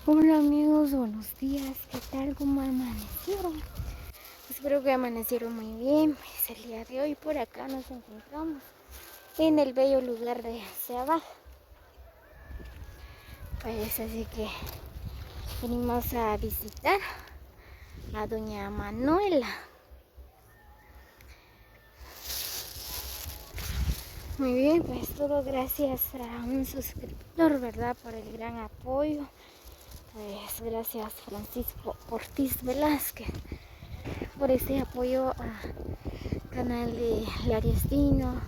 Hola amigos, buenos días, ¿qué tal? ¿Cómo amanecieron? Espero que amanecieron muy bien. Pues el día de hoy por acá nos encontramos en el bello lugar de Seabaj. Pues así que venimos a visitar a doña Manuela. Muy bien, pues todo gracias a un suscriptor, ¿verdad? Por el gran apoyo. Pues gracias Francisco Ortiz Velázquez por ese apoyo al canal de Lariestino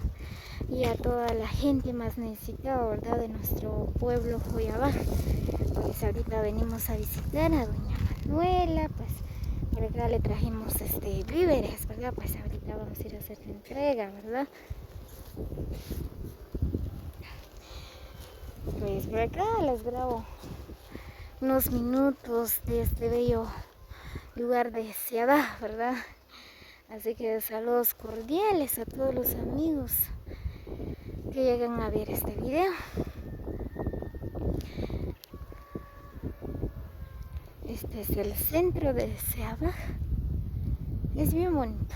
y a toda la gente más necesitada, ¿verdad? De nuestro pueblo Joyabaj. Pues ahorita venimos a visitar a doña Manuela, pues por acá le trajimos víveres, ¿verdad? Pues ahorita vamos a ir a hacer la entrega, ¿verdad? Pues por acá les grabo unos minutos de este bello lugar de Seabaj, ¿verdad? Así que saludos cordiales a todos los amigos que llegan a ver este video. Este es el centro de Seabaj. Es bien bonito.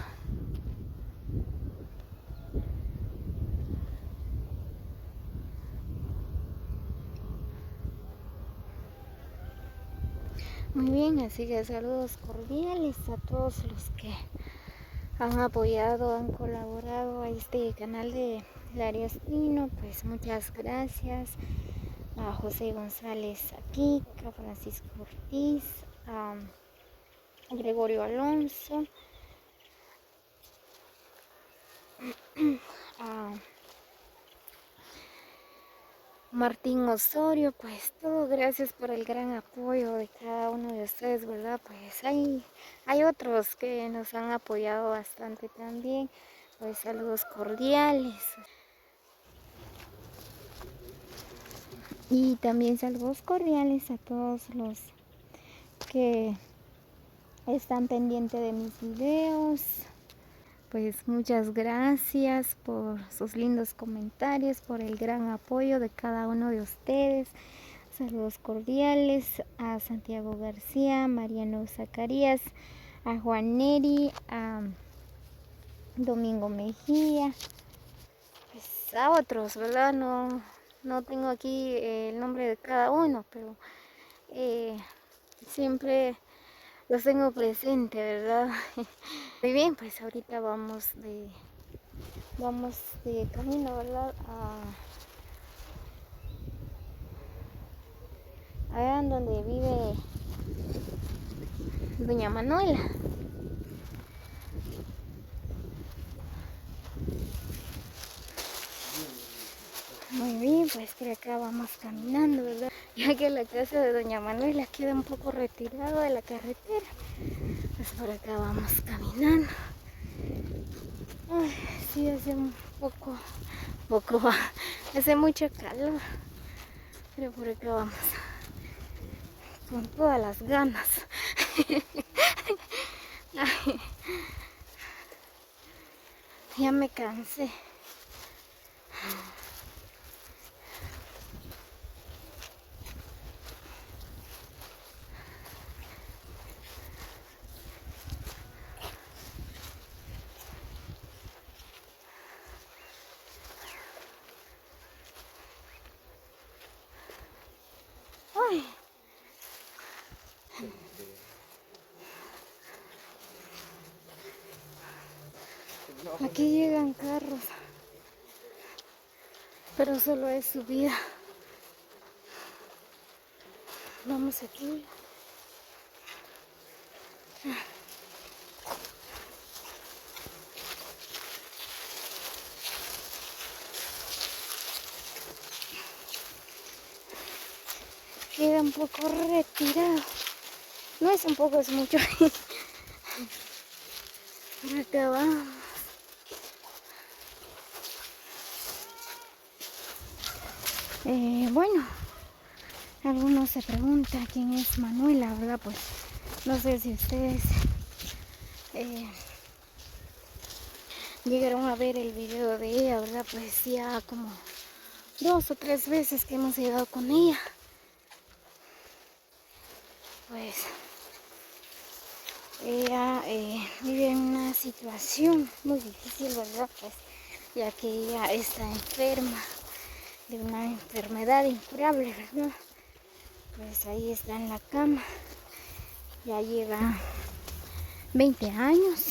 Muy bien, así que saludos cordiales a todos los que han apoyado, han colaborado a este canal de Lariestino. Pues muchas gracias a José González aquí, a Francisco Ortiz, a Gregorio Alonso, a Martín Osorio. Pues todo gracias por el gran apoyo de cada uno de ustedes, ¿verdad? Pues hay otros que nos han apoyado bastante también. Pues saludos cordiales. Y también saludos cordiales a todos los que están pendientes de mis videos. Pues muchas gracias por sus lindos comentarios, por el gran apoyo de cada uno de ustedes. Saludos cordiales a Santiago García, Mariano Zacarías, a Juan Neri, a Domingo Mejía, pues a otros, ¿verdad? No tengo aquí el nombre de cada uno, pero siempre los tengo presente, ¿verdad? Muy bien, pues ahorita vamos de camino, ¿verdad? Allá en donde vive doña Manuela. Muy bien, pues por acá vamos caminando, ¿verdad? Ya que la casa de doña Manuela queda un poco retirado de la carretera, pues por acá vamos caminando. Ay, sí, hace un poco, hace mucho calor, pero por acá vamos con todas las ganas. Ay, ya me cansé. Ay. Aquí llegan carros, pero solo es subida. Vamos aquí. Queda un poco retirado. No es un poco, es mucho. Por acá vamos. Bueno, algunos se preguntan quién es Manuela, ¿verdad? Pues no sé si ustedes llegaron a ver el video de ella, ¿verdad? Pues ya como 2 o 3 veces que hemos llegado con ella. pues ella vive en una situación muy difícil, ¿verdad? Pues ya que ella está enferma de una enfermedad incurable, ¿verdad? Pues ahí está en la cama, ya lleva 20 años,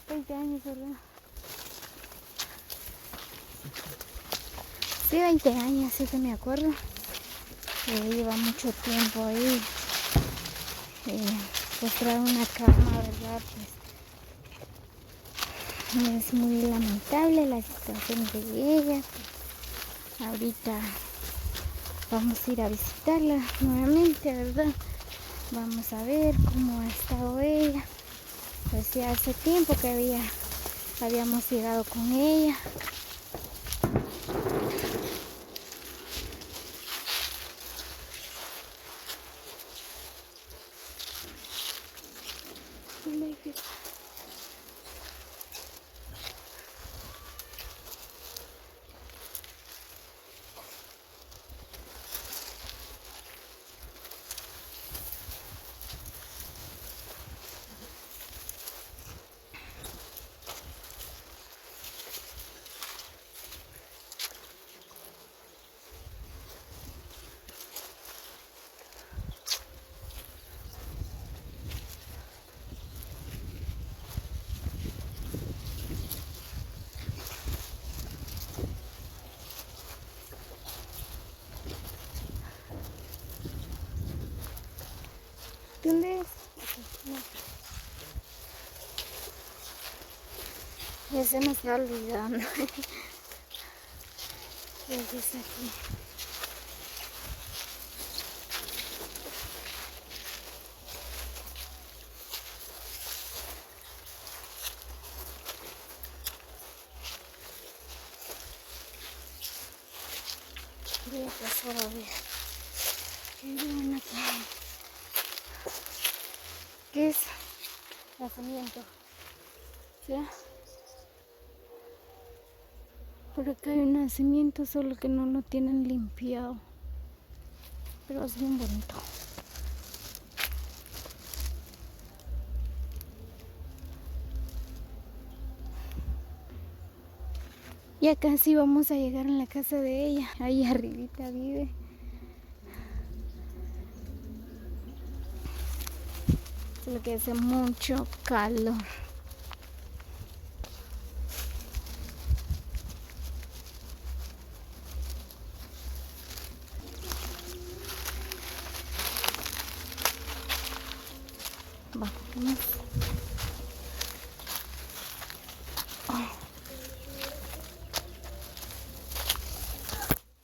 20 años, ¿verdad? Sí, 20 años, sí que me acuerdo. Lleva mucho tiempo ahí, postrada en una cama, ¿verdad? Pues es muy lamentable la situación de ella. Ahorita vamos a ir a visitarla nuevamente, ¿verdad? Vamos a ver cómo ha estado ella. Pues ya hace tiempo que habíamos llegado con ella. ¿Dónde es? Ya se me está olvidando. Creo que es aquí. Voy a pasar a ver. Miren aquí. ¿Qué es? Nacimiento. ¿Sí? Por acá hay un nacimiento, solo que no lo tienen limpiado. Pero es bien bonito. Ya casi vamos a llegar a la casa de ella. Ahí arribita vive. Solo que hace mucho calor. Vamos.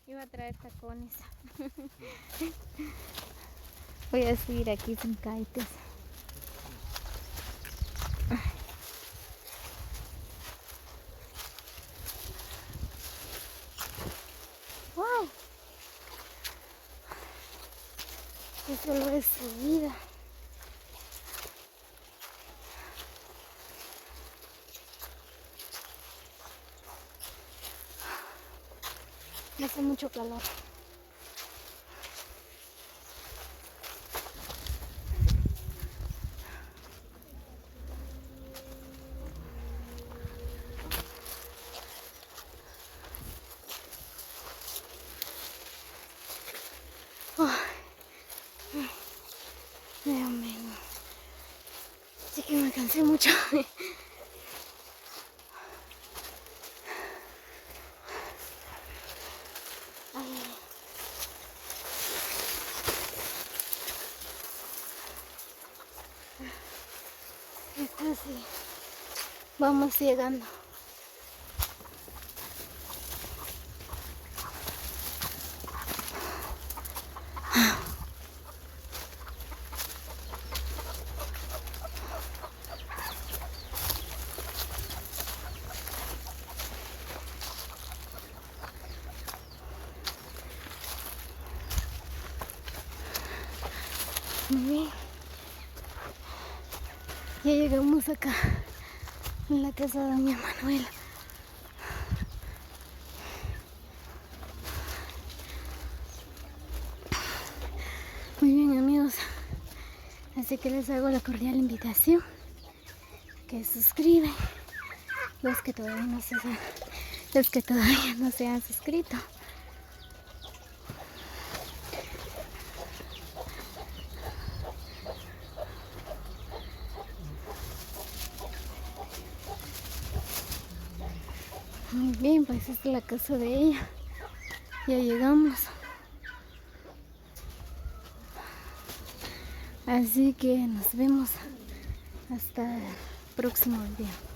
Iba a traer tacones. Voy a subir aquí sin caites. ¡Wow! Eso lo es subida. Hace mucho calor. Dios mío. Así que me cansé mucho. Ya casi vamos llegando. Muy bien. Ya llegamos acá, en la casa de doña Manuela. Muy bien, amigos. Así que les hago la cordial invitación que suscriban los que todavía no se han suscrito. Muy bien, pues esta es la casa de ella. Ya llegamos. Así que nos vemos hasta el próximo video.